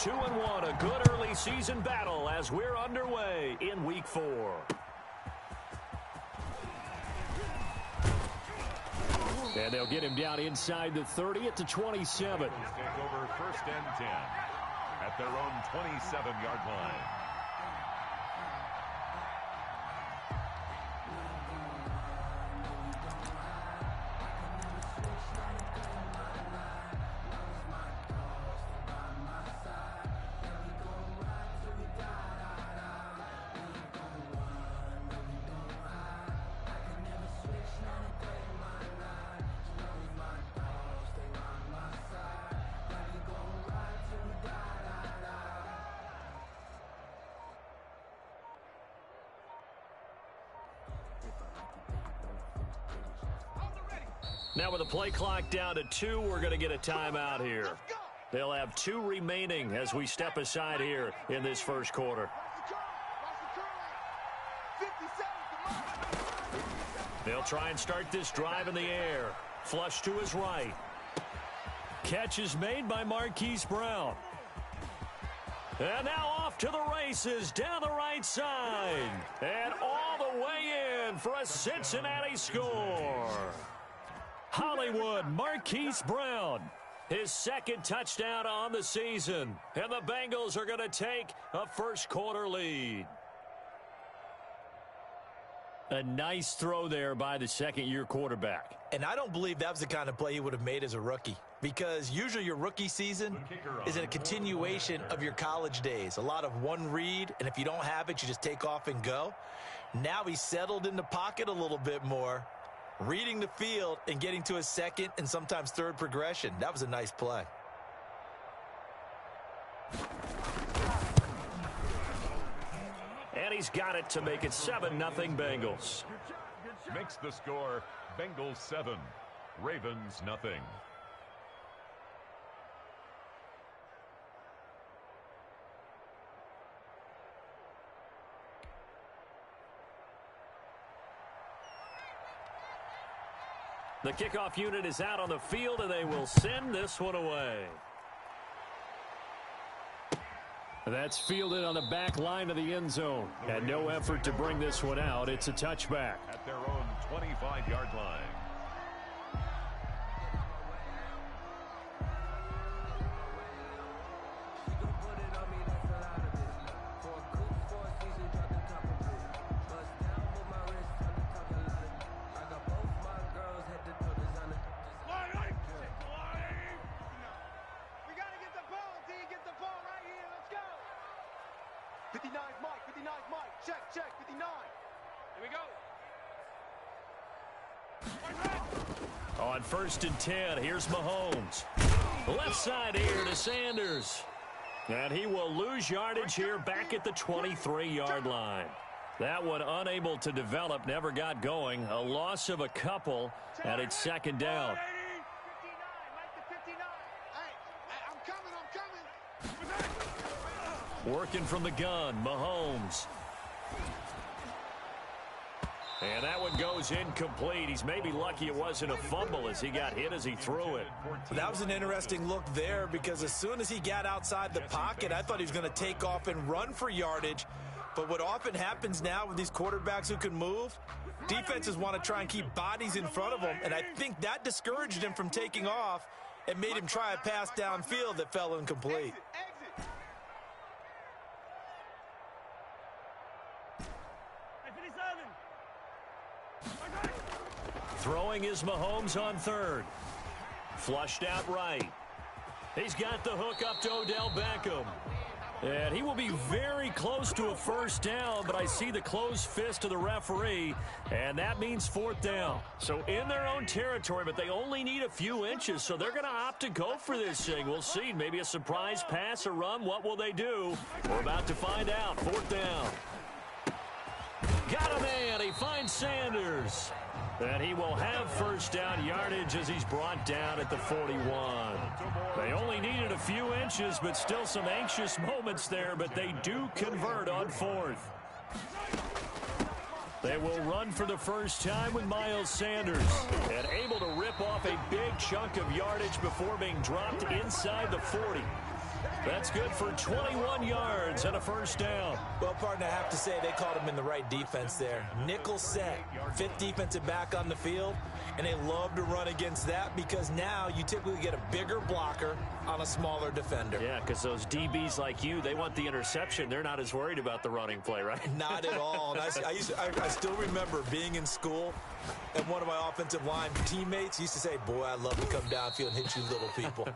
2-1, a good early season battle as we're underway in Week 4. And they'll get him down inside the 30 at the 27. Take over 1st and 10 at their own 27-yard line. Now with the play clock down to 2, we're going to get a timeout here. They'll have 2 remaining as we step aside here in this first quarter. They'll try and start this drive in the air. Flush to his right. Catch is made by Marquise Brown. And now off to the races down the right side. And all the way in for a Cincinnati score. Hollywood Marquise Brown, his 2nd touchdown on the season. And the Bengals are going to take a first quarter lead. A nice throw there by the second-year quarterback. And I don't believe that was the kind of play he would have made as a rookie, because usually your rookie season is a continuation of your college days. A lot of one read, and if you don't have it, you just take off and go. Now he's settled in the pocket a little bit more, reading the field and getting to his 2nd and sometimes 3rd progression. That was a nice play. And he's got it to make it 7-0 Bengals. Makes the score Bengals 7, Ravens nothing. The kickoff unit is out on the field, and they will send this one away. That's fielded on the back line of the end zone. And no effort to bring this one out. It's a touchback. At their own 25-yard line. On 1st and 10, here's Mahomes. Left side here to Sanders. And he will lose yardage here back at the 23-yard line. That one unable to develop, never got going. A loss of a couple, and it's 2nd down. Working from the gun, Mahomes. And that one goes incomplete. He's maybe lucky it wasn't a fumble as he got hit as he threw it. That was an interesting look there, because as soon as he got outside the pocket, I thought he was going to take off and run for yardage. But what often happens now with these quarterbacks who can move, defenses want to try and keep bodies in front of them, and I think that discouraged him from taking off and made him try a pass downfield that fell incomplete. Throwing is Mahomes on 3rd. Flushed out right. He's got the hook up to Odell Beckham. And he will be very close to a 1st down, but I see the closed fist of the referee, and that means 4th down. So in their own territory, but they only need a few inches, so they're going to opt to go for this thing. We'll see. Maybe a surprise pass or run. What will they do? We're about to find out. 4th down. Got a man. He finds Sanders. And he will have 1st down yardage as he's brought down at the 41. They only needed a few inches, but still some anxious moments there, but they do convert on 4th. They will run for the first time with Miles Sanders, and able to rip off a big chunk of yardage before being dropped inside the 40. That's good for 21 yards and a first down. Well, partner, I have to say they called him in the right defense there. Nickel set, fifth defensive back on the field, and they love to run against that because now you typically get a bigger blocker on a smaller defender. Yeah, because those DBs like you, they want the interception. They're not as worried about the running play, right? Not at all. And I still remember being in school, and one of my offensive line teammates used to say, boy, I'd love to come downfield and hit you little people.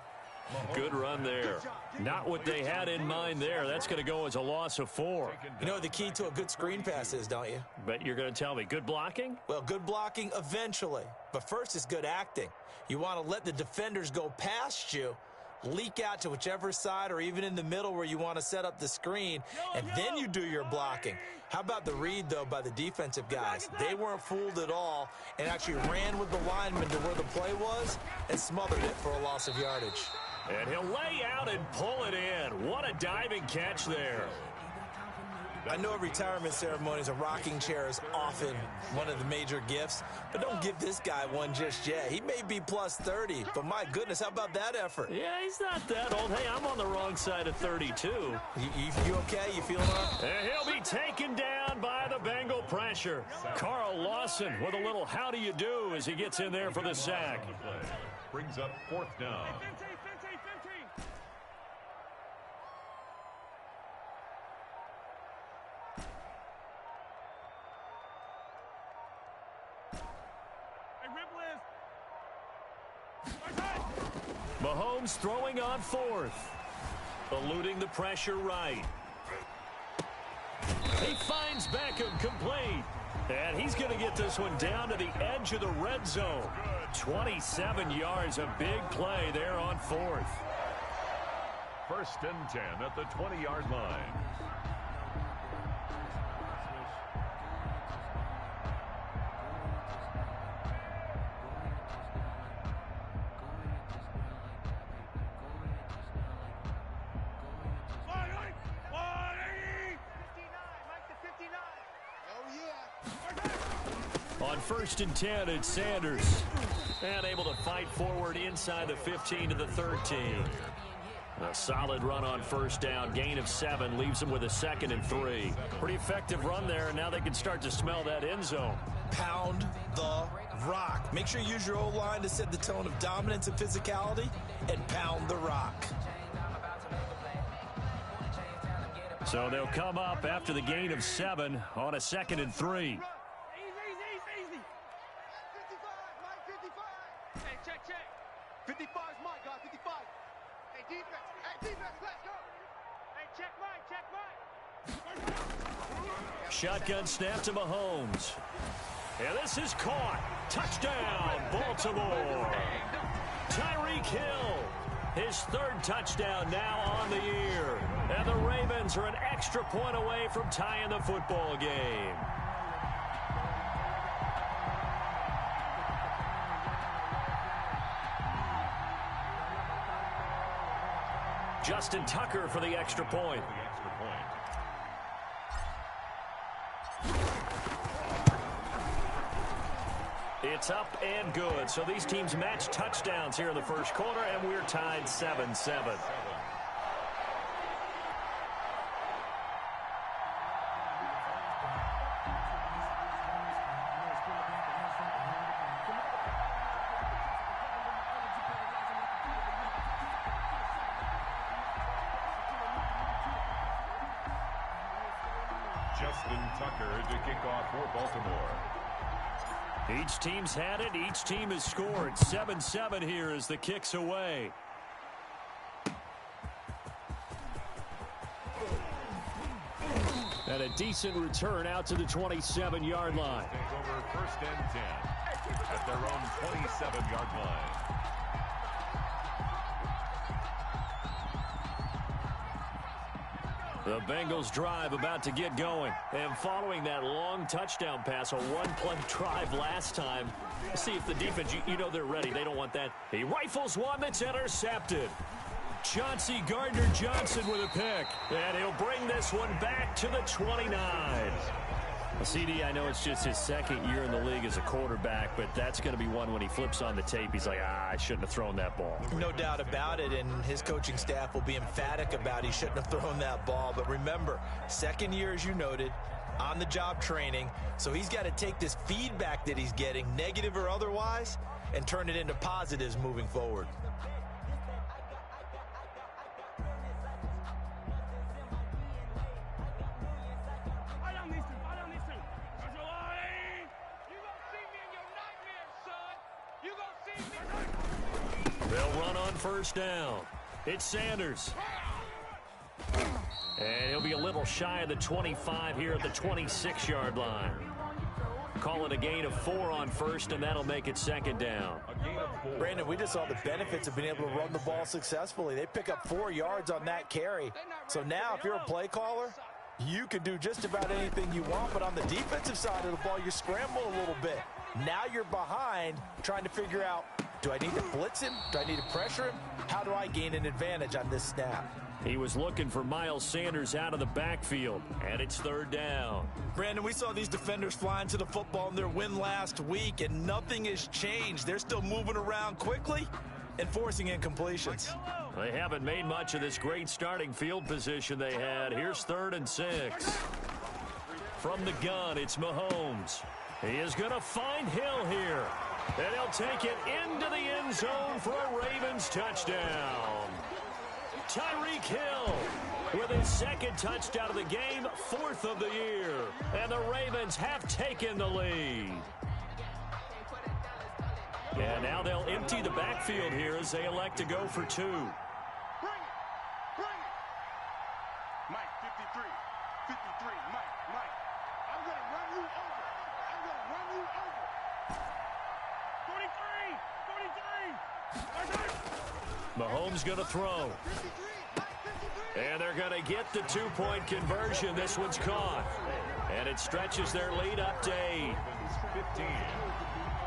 Good run there. Not what they had in mind there. That's going to go as a loss of 4. You know what the key to a good screen pass is, don't you? Bet you're going to tell me. Good blocking? Well, good blocking eventually. But first is good acting. You want to let the defenders go past you, leak out to whichever side or even in the middle where you want to set up the screen, and then you do your blocking. How about the read, though, by the defensive guys? They weren't fooled at all and actually ran with the lineman to where the play was and smothered it for a loss of yardage. And he'll lay out and pull it in. What a diving catch there. I know at retirement ceremonies, a rocking chair is often one of the major gifts, but don't give this guy one just yet. He may be plus 30, but my goodness, how about that effort? Yeah, he's not that old. Hey, I'm on the wrong side of 32. You okay? You feeling all right? And he'll be taken down by the Bengal pressure. Carl Lawson with a little how do you do as he gets in there for the sack. Brings up 4th down. Mahomes throwing on 4th. Eluding the pressure right. He finds Beckham complete. And he's going to get this one down to the edge of the red zone. 27 yards, a big play there on 4th. 1st and 10 at the 20-yard line. On 1st and 10, it's Sanders. And able to fight forward inside the 15 to the 13. A solid run on 1st down. Gain of 7 leaves them with a 2nd and 3. Pretty effective run there, and now they can start to smell that end zone. Pound the rock. Make sure you use your O-line to set the tone of dominance and physicality, and pound the rock. So they'll come up after the gain of 7 on a 2nd and 3. Shotgun snap to Mahomes. And this is caught. Touchdown, Baltimore. Tyreek Hill, his 3rd touchdown now on the year. And the Ravens are an extra point away from tying the football game. Justin Tucker for the extra point. It's up and good. So these teams match touchdowns here in the 1st quarter, and we're tied 7-7. Justin Tucker to kick off for Baltimore. Each team's had it. Each team has scored. 7-7 here as the kick's away. And a decent return out to the 27-yard line. Take over 1st and 10 at their own 27-yard line. The Bengals drive about to get going. And following that long touchdown pass, a one-play drive last time, see if the defense, you know they're ready. They don't want that. He rifles one that's intercepted. Chauncey Gardner-Johnson with a pick. And he'll bring this one back to the 29. Well, CD, I know it's just his second year in the league as a quarterback, but that's going to be one when he flips on the tape. He's like, I shouldn't have thrown that ball. No doubt about it, and his coaching staff will be emphatic about he shouldn't have thrown that ball. But remember, second year, as you noted, on-the-job training, so he's got to take this feedback that he's getting, negative or otherwise, and turn it into positives moving forward. They'll run on first down. It's Sanders. And he'll be a little shy of the 25 here at the 26-yard line. Call it a gain of 4 on first, and that'll make it second down. Brandon, we just saw the benefits of being able to run the ball successfully. They pick up 4 yards on that carry. So now if you're a play caller, you can do just about anything you want. But on the defensive side of the ball, you scramble a little bit. Now you're behind trying to figure out, do I need to blitz him? Do I need to pressure him? How do I gain an advantage on this snap? He was looking for Miles Sanders out of the backfield, and it's third down. Brandon, we saw these defenders flying to the football in their win last week, and nothing has changed. They're still moving around quickly and forcing incompletions. They haven't made much of this great starting field position they had. Here's 3rd and 6. From the gun, it's Mahomes. He is going to find Hill here. And he'll take it into the end zone for a Ravens touchdown. Tyreek Hill with his second touchdown of the game, 4th of the year. And the Ravens have taken the lead. And now they'll empty the backfield here as they elect to go for 2. Bring it. Mike, 53. 53. Mike. I'm going to run you over. 43. Mahomes going to throw. And they're going to get the 2-point conversion. This one's caught. And it stretches their lead up to 8. 15.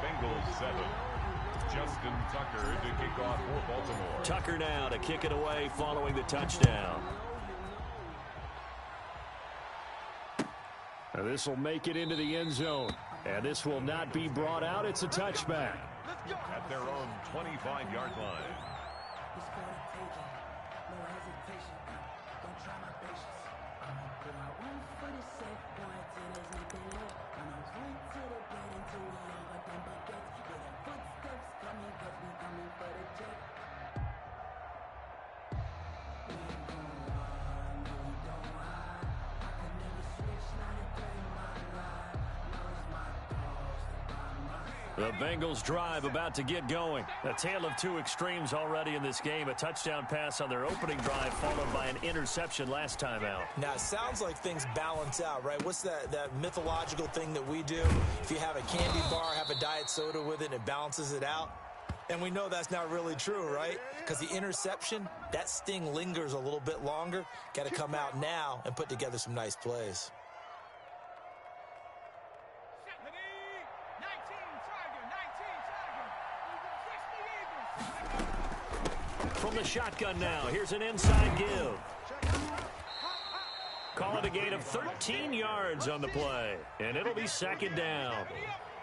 Bengals 7. Justin Tucker to kick off for Baltimore. Tucker now to kick it away following the touchdown. And this will make it into the end zone. And this will not be brought out. It's a touchback. At their own 25-yard line. The Bengals drive about to get going. A tale of 2 extremes already in this game. A touchdown pass on their opening drive followed by an interception last time out. Now, it sounds like things balance out, right? What's that mythological thing that we do? If you have a candy bar, have a diet soda with it, and it balances it out. And we know that's not really true, right? Because the interception, that sting lingers a little bit longer. Got to come out now and put together some nice plays. From the shotgun now, here's an inside give. Call it a gain of 13 yards on the play, and it'll be second down.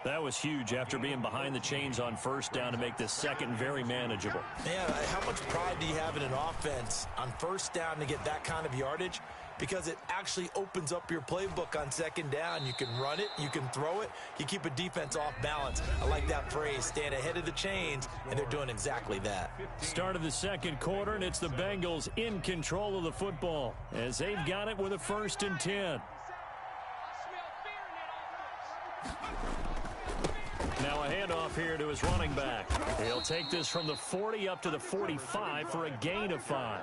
That was huge after being behind the chains on first down to make this second very manageable. Man, how much pride do you have in an offense on first down to get that kind of yardage? Because it actually opens up your playbook on second down. You can run it, you can throw it, you keep a defense off balance. I like that phrase, stand ahead of the chains, and they're doing exactly that. Start of the second quarter, and it's the Bengals in control of the football as they've got it with a 1st and 10. Now a handoff here to his running back. He'll take this from the 40 up to the 45 for a gain of 5.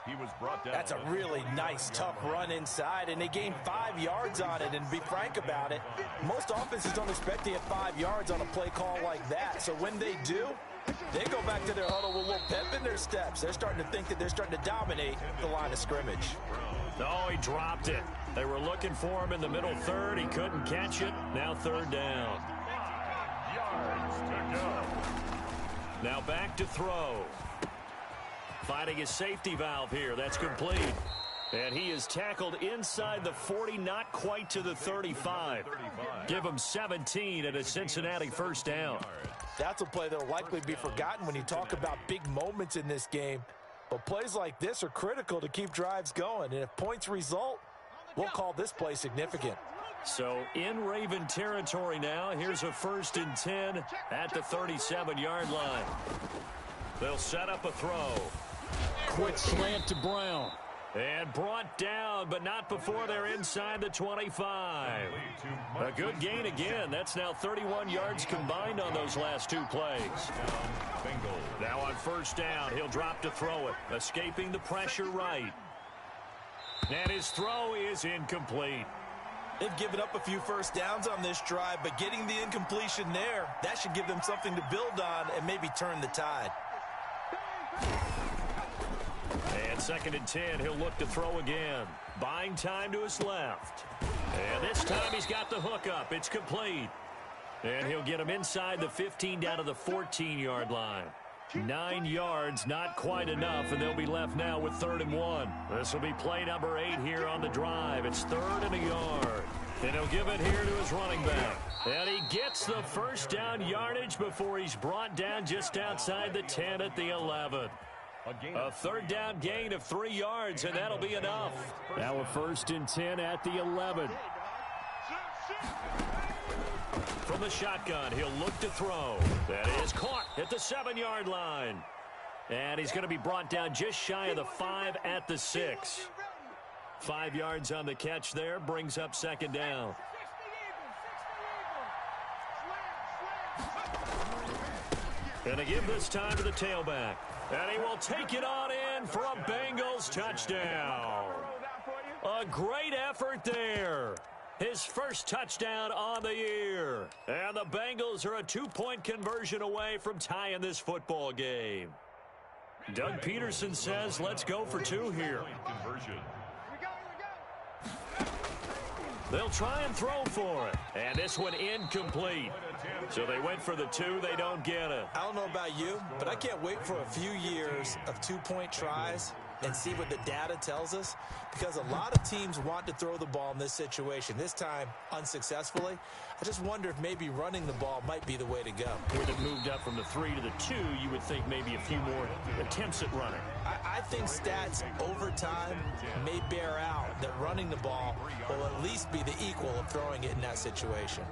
He was brought down. That's a really nice, tough run inside, and they gained 5 yards on it. And to be frank about it, most offenses don't expect to get 5 yards on a play call like that. So when they do, they go back to their huddle with a little pep in their steps. They're starting to think that they're starting to dominate the line of scrimmage. Oh, he dropped it. They were looking for him in the middle third. He couldn't catch it. Now 3rd down. 5 yards to go. Now back to throw. Finding his safety valve here. That's complete. And he is tackled inside the 40, not quite to the 35. Give him 17 and a Cincinnati first down. That's a play that will likely be forgotten when you talk about big moments in this game. But plays like this are critical to keep drives going. And if points result, we'll call this play significant. So in Raven territory now, here's a 1st and 10 at the 37-yard line. They'll set up a throw. Quick slant to Brown. And brought down, but not before they're inside the 25. A good gain again. That's now 31 yards combined on those last 2 plays. Now on 1st down, he'll drop to throw it. Escaping the pressure right. And his throw is incomplete. They've given up a few first downs on this drive, but getting the incompletion there, that should give them something to build on and maybe turn the tide. And 2nd and 10, he'll look to throw again. Buying time to his left. And this time he's got the hook up. It's complete. And he'll get him inside the 15 down to the 14-yard line. 9 yards, not quite enough, and they'll be left now with 3rd and 1. This will be play number 8 here on the drive. It's 3rd and a yard. And he'll give it here to his running back. And he gets the first down yardage before he's brought down just outside the 10 at the 11. A 3rd down gain of 3 yards, and that'll be enough. Now a 1st and 10 at the 11. From the shotgun, he'll look to throw. That is caught at the 7-yard line. And he's going to be brought down just shy of the 5 at the 6. 5 yards on the catch there, brings up 2nd down. And they give this time to the tailback. And he will take it on in for a Bengals touchdown. A great effort there. His first touchdown on the year. And the Bengals are a 2-point conversion away from tying this football game. Doug Peterson says, let's go for 2 here. They'll try and throw for it. And this one incomplete. So they went for the 2. They don't get it. I don't know about you, but I can't wait for a few years of 2-point tries and see what the data tells us, because a lot of teams want to throw the ball in this situation. This time, unsuccessfully. I just wonder if maybe running the ball might be the way to go. With it moved up from the 3 to the 2, you would think maybe a few more attempts at running. I think stats over time may bear out that running the ball will at least be the equal of throwing it in that situation.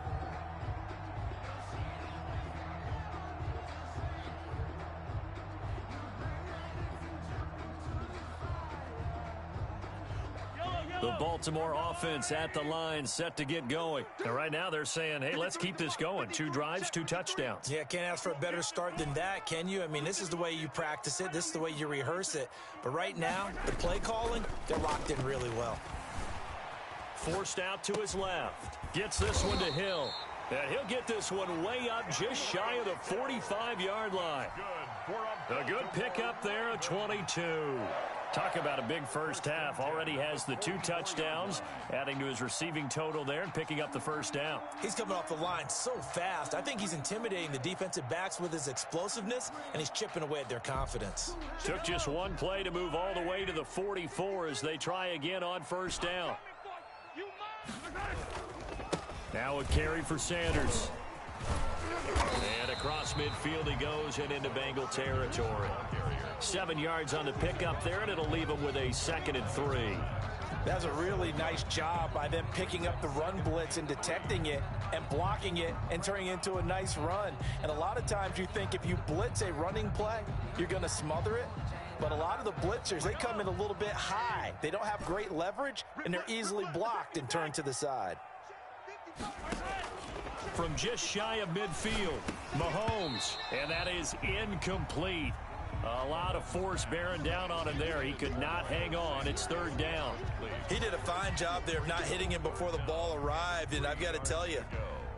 The Baltimore offense at the line, set to get going. And right now they're saying, hey, let's keep this going. 2 drives, 2 touchdowns. Yeah, can't ask for a better start than that, can you? I mean, this is the way you practice it. This is the way you rehearse it. But right now, the play calling, they're locked in really well. Forced out to his left. Gets this one to Hill. And he'll get this one way up just shy of the 45-yard line. A good pickup there at 22. Talk about a big first half. Already has the 2 touchdowns, adding to his receiving total there and picking up the first down. He's coming off the line so fast. I think he's intimidating the defensive backs with his explosiveness, and he's chipping away at their confidence. Took just 1 play to move all the way to the 44 as they try again on first down. Now a carry for Sanders. And across midfield he goes and into Bengal territory. 7 yards on the pickup there, and it'll leave him with a 2nd and 3. That's a really nice job by them picking up the run blitz and detecting it and blocking it and turning it into a nice run. And a lot of times you think if you blitz a running play, you're going to smother it. But a lot of the blitzers, they come in a little bit high. They don't have great leverage, and they're easily blocked and turned to the side. From just shy of midfield, Mahomes, and that is incomplete. A lot of force bearing down on him there. He could not hang on. It's 3rd down. He did a fine job there of not hitting him before the ball arrived, and I've got to tell you,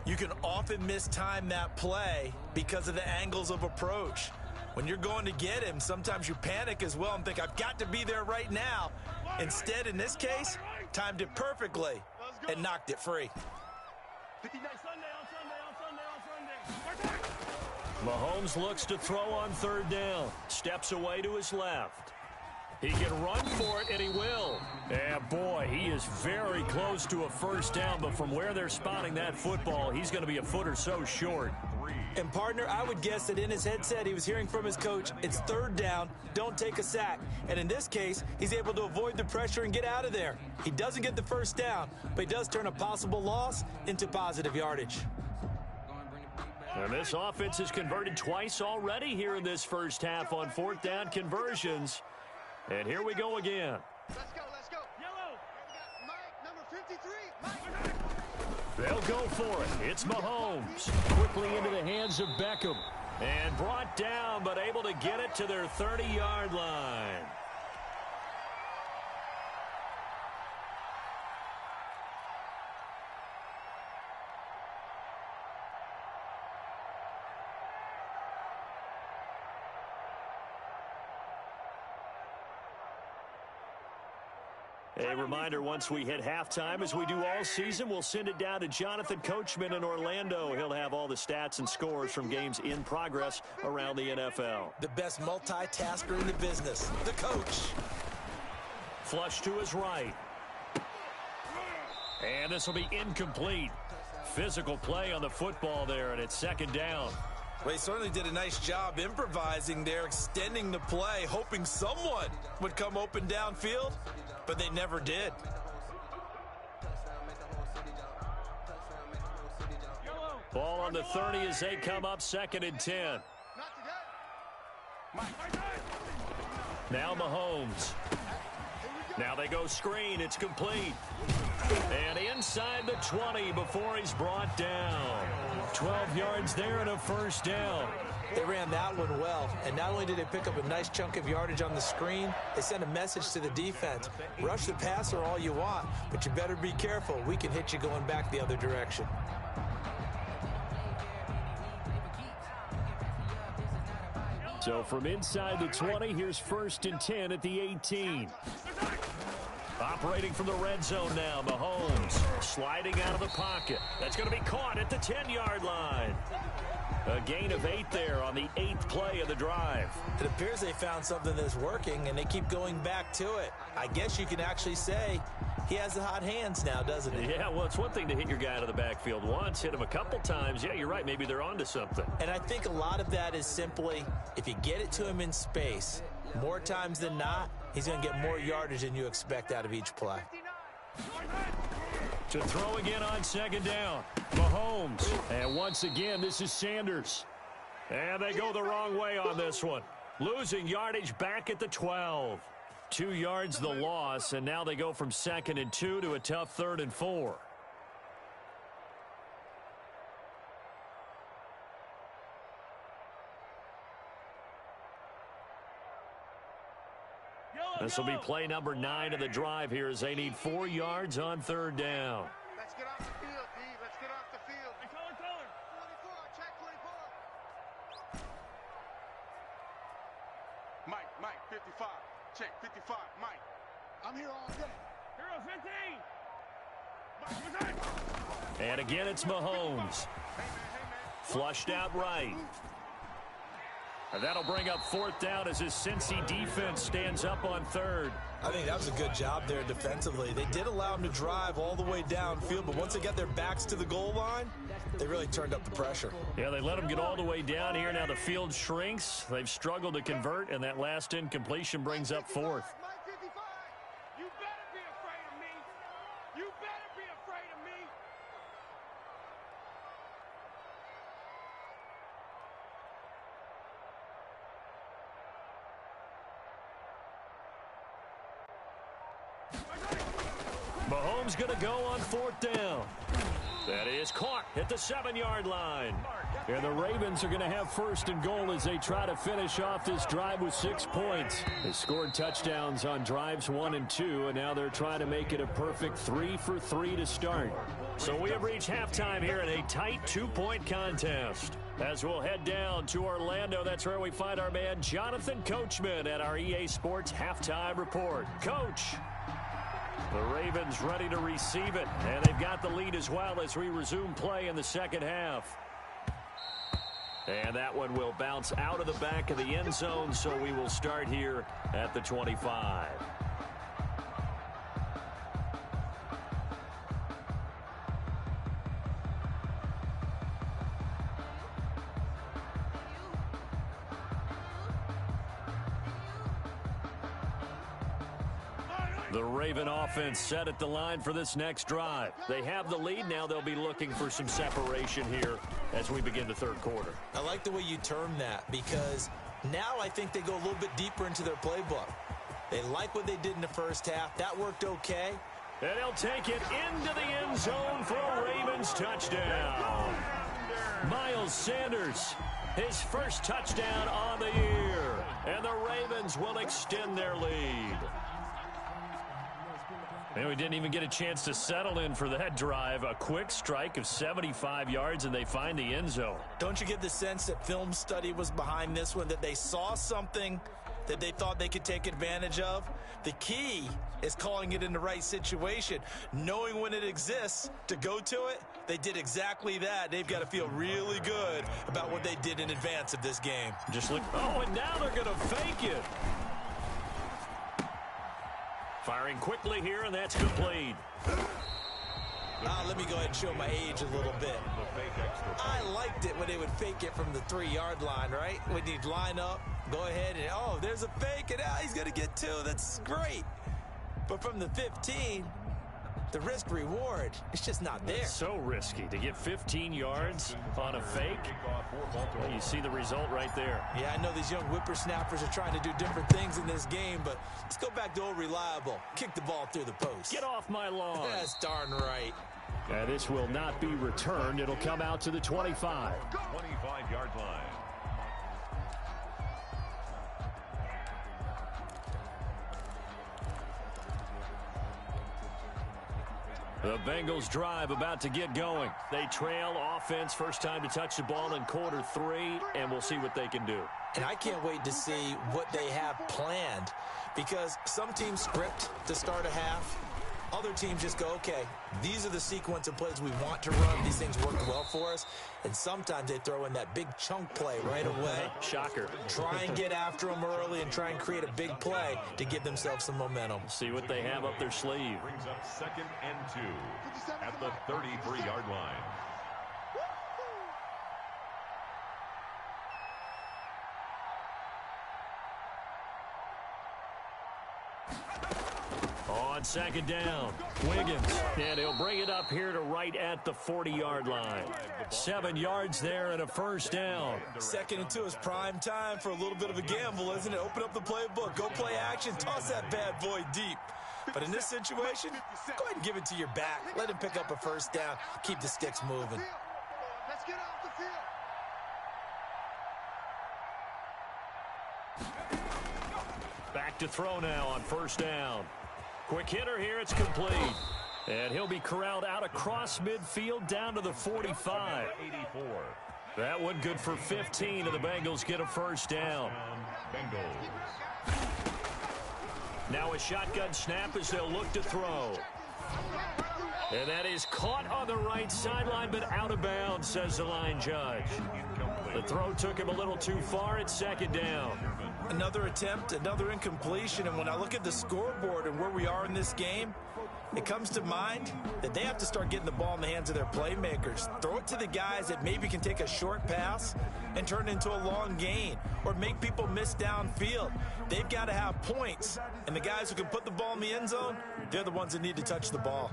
you can often mistime that play because of the angles of approach. When you're going to get him, sometimes you panic as well and think, I've got to be there right now. Instead, in this case, timed it perfectly and knocked it free. Mahomes looks to throw on 3rd down. Steps away to his left. He can run for it, and he will. Yeah, boy, he is very close to a first down, but from where they're spotting that football, he's going to be a foot or so short. And, partner, I would guess that in his headset he was hearing from his coach, it's third down, don't take a sack. And in this case, he's able to avoid the pressure and get out of there. He doesn't get the first down, but he does turn a possible loss into positive yardage. And this offense has converted twice already here in this first half on fourth down conversions. And here we go again. Let's go, let's go. Yellow. We got Mike, number 53. Mike. They'll go for it. It's Mahomes. Quickly into the hands of Beckham. And brought down, but able to get it to their 30-yard line. A reminder, once we hit halftime, as we do all season, we'll send it down to Jonathan Coachman in Orlando. He'll have all the stats and scores from games in progress around the NFL. The best multitasker in the business, the coach. Flush to his right. And this will be incomplete. Physical play on the football there, and it's second down. Well, he certainly did a nice job improvising there, extending the play, hoping someone would come open downfield, but they never did. Ball on the 30 as they come up second and 10. Now Mahomes. Now they go screen. It's complete. And inside the 20 before he's brought down. 12 yards there and a first down. They ran that one well, and not only did they pick up a nice chunk of yardage on the screen, they sent a message to the defense. Rush the passer all you want, but you better be careful. We can hit you going back the other direction. So from inside the 20, here's first and 10 at the 18. Operating from the red zone now, Mahomes sliding out of the pocket. That's going to be caught at the 10-yard line. A gain of 8 there on the 8th play of the drive. It appears they found something that's working, and they keep going back to it. I guess you can actually say he has the hot hands now, doesn't he? Yeah, well, it's one thing to hit your guy out of the backfield once, hit him a couple times. Yeah, you're right. Maybe they're onto something. And I think a lot of that is simply if you get it to him in space, more times than not, he's going to get more yardage than you expect out of each play. To throw again on second down. Mahomes. And once again, this is Sanders. And they go the wrong way on this one. Losing yardage back at the 12. 2 yards the loss, and now they go from 2nd and 2 to a tough 3rd and 4. This will be play number 9 of the drive here as they need 4 yards on 3rd down. Let's get off the field, D. Let's get off the field. Hey, color. 24, check 24. Mike, 55. Check 55, Mike. I'm here all day. Hero 15. Mike, and again, it's Mahomes. Flushed out right. And that'll bring up 4th down as his Cincy defense stands up on 3rd. I think that was a good job there defensively. They did allow him to drive all the way downfield, but once they got their backs to the goal line, they really turned up the pressure. Yeah, they let him get all the way down here. Now the field shrinks. They've struggled to convert, and that last incompletion brings up 4th. Mike 55. You better be afraid of me. You better be afraid of me. Mahomes going to go on 4th down. That is caught at the 7-yard line. And the Ravens are going to have 1st and goal as they try to finish off this drive with 6 points. They scored touchdowns on drives 1 and 2, and now they're trying to make it a perfect 3 for 3 to start. So we have reached halftime here in a tight 2-point contest. As we'll head down to Orlando, that's where we find our man Jonathan Coachman at our EA Sports Halftime Report. Coach. The Ravens ready to receive it, and they've got the lead as well as we resume play in the second half. And that one will bounce out of the back of the end zone, so we will start here at the 25. The Raven offense set at the line for this next drive. They have the lead. Now they'll be looking for some separation here as we begin the third quarter. I like the way you term that, because now I think they go a little bit deeper into their playbook. They like what they did in the first half. That worked okay. And he'll take it into the end zone for a Ravens touchdown. Miles Sanders, his first touchdown on the year. And the Ravens will extend their lead. And we didn't even get a chance to settle in for that drive. A quick strike of 75 yards, and they find the end zone. Don't you get the sense that film study was behind this one, that they saw something that they thought they could take advantage of? The key is calling it in the right situation, knowing when it exists to go to it. They did exactly that. They've got to feel really good about what they did in advance of this game. Just look. Oh, and now they're going to fake it. Firing quickly here, and that's complete. Let me go ahead and show my age a little bit. I liked it when they would fake it from the 3-yard line, right? When you'd line up, go ahead and, oh, there's a fake, and he's going to get 2. That's great. But from the 15, the risk reward, it's just not there. It's so risky to get 15 yards on a fake. Well, you see the result right there. Yeah, I know these young whippersnappers are trying to do different things in this game, but let's go back to old reliable. Kick the ball through the post. Get off my lawn. That's darn right. This will not be returned. It'll come out to the 25. 25-yard line. The Bengals drive about to get going. They trail offense, first time to touch the ball in quarter 3, and we'll see what they can do. And I can't wait to see what they have planned, because some teams script to start a half. Other teams just go, okay, these are the sequence of plays we want to run. These things work well for us. And sometimes they throw in that big chunk play right away. Shocker. Try and get after them early and try and create a big play to give themselves some momentum. See what they have up their sleeve. Brings up 2nd and 2 at the 33-yard line. On 2nd down, Wiggins, and he'll bring it up here to right at the 40-yard line. 7 yards there and a first down. 2nd and 2 is prime time for a little bit of a gamble, isn't it? Open up the playbook, go play action, toss that bad boy deep. But in this situation, go ahead and give it to your back. Let him pick up a first down, keep the sticks moving. Let's get off the field. Back to throw now on 1st down. Quick hitter here, it's complete. And he'll be corralled out across midfield down to the 45. 84. That one good for 15, and the Bengals get a first down. Bengals. Now a shotgun snap as they'll look to throw. And that is caught on the right sideline, but out of bounds, says the line judge. The throw took him a little too far. It's 2nd down. Another attempt, another incompletion, and when I look at the scoreboard and where we are in this game, it comes to mind that they have to start getting the ball in the hands of their playmakers. Throw it to the guys that maybe can take a short pass and turn it into a long gain or make people miss downfield. They've got to have points, and the guys who can put the ball in the end zone, they're the ones that need to touch the ball.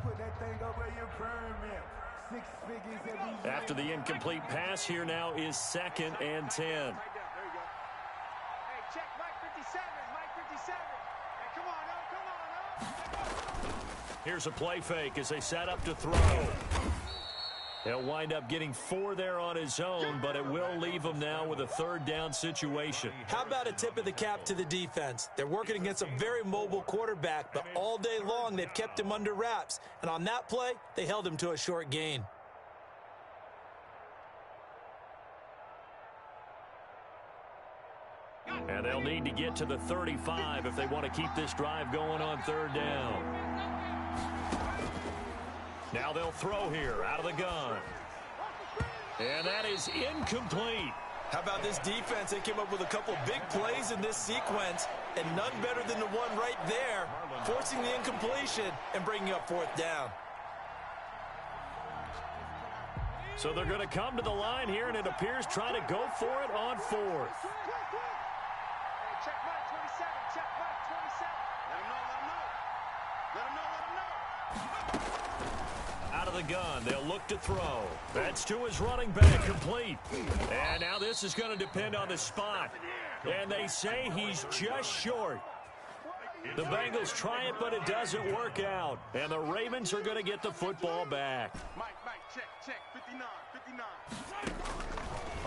After the incomplete pass, here now is 2nd and 10. Here's a play fake as they set up to throw. He'll wind up getting 4 there on his own, but it will leave him now with a 3rd down situation. How about a tip of the cap to the defense? They're working against a very mobile quarterback, but all day long they've kept him under wraps. And on that play, they held him to a short gain. And they'll need to get to the 35 if they want to keep this drive going on 3rd down. Now they'll throw here out of the gun. And that is incomplete. How about this defense? They came up with a couple big plays in this sequence, and none better than the one right there, forcing the incompletion and bringing up 4th down. So they're going to come to the line here, and it appears trying to go for it on 4th. Check mark 27, check mark 27. Let him know, let him know. Out of the gun, they'll look to throw. That's to his running back, complete. And now this is going to depend on the spot. And they say he's just short. The Bengals try it, but it doesn't work out. And the Ravens are going to get the football back. Mike, check, 59.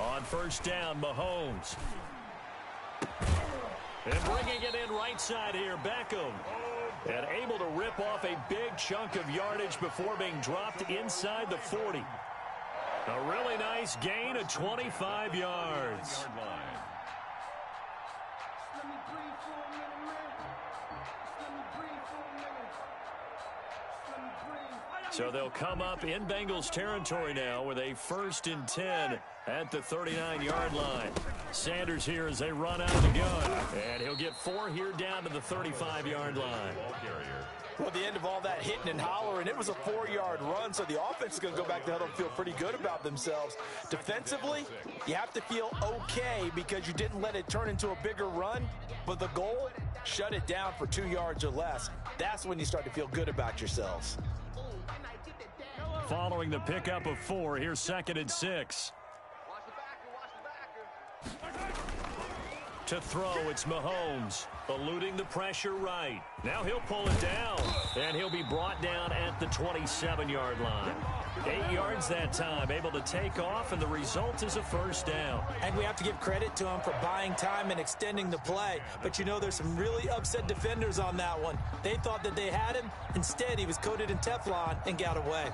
On first down, Mahomes. And bringing it in right side here, Beckham. And able to rip off a big chunk of yardage before being dropped inside the 40. A really nice gain of 25 yards. So they'll come up in Bengals territory now with a 1st and 10 at the 39-yard line. Sanders here as they run out of the gun. And he'll get 4 here down to the 35-yard line. Well, at the end of all that hitting and hollering, it was a 4-yard run, so the offense is going to go back to huddle and feel pretty good about themselves. Defensively, you have to feel okay because you didn't let it turn into a bigger run, but the goal, shut it down for 2 yards or less. That's when you start to feel good about yourselves. Following the pickup of 4, here's 2nd and 6. To throw, it's Mahomes, eluding the pressure right. Now he'll pull it down, and he'll be brought down at the 27-yard line. 8 yards that time, able to take off, and the result is a 1st down. And we have to give credit to him for buying time and extending the play. But, you know, there's some really upset defenders on that one. They thought that they had him. Instead, he was coated in Teflon and got away.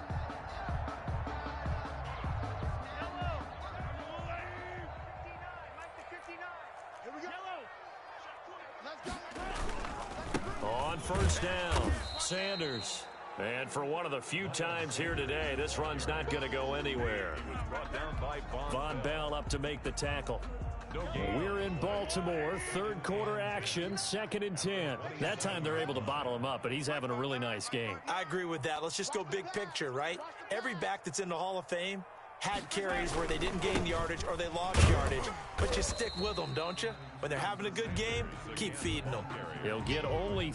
On first down, Sanders. And for one of the few times here today, this run's not going to go anywhere. Von Bell up to make the tackle. We're in Baltimore, 3rd quarter action, 2nd and 10. That time they're able to bottle him up, but he's having a really nice game. I agree with that. Let's just go big picture, right? Every back that's in the Hall of Fame had carries where they didn't gain yardage or they lost yardage. But you stick with them, don't you? When they're having a good game, keep feeding them. He'll get only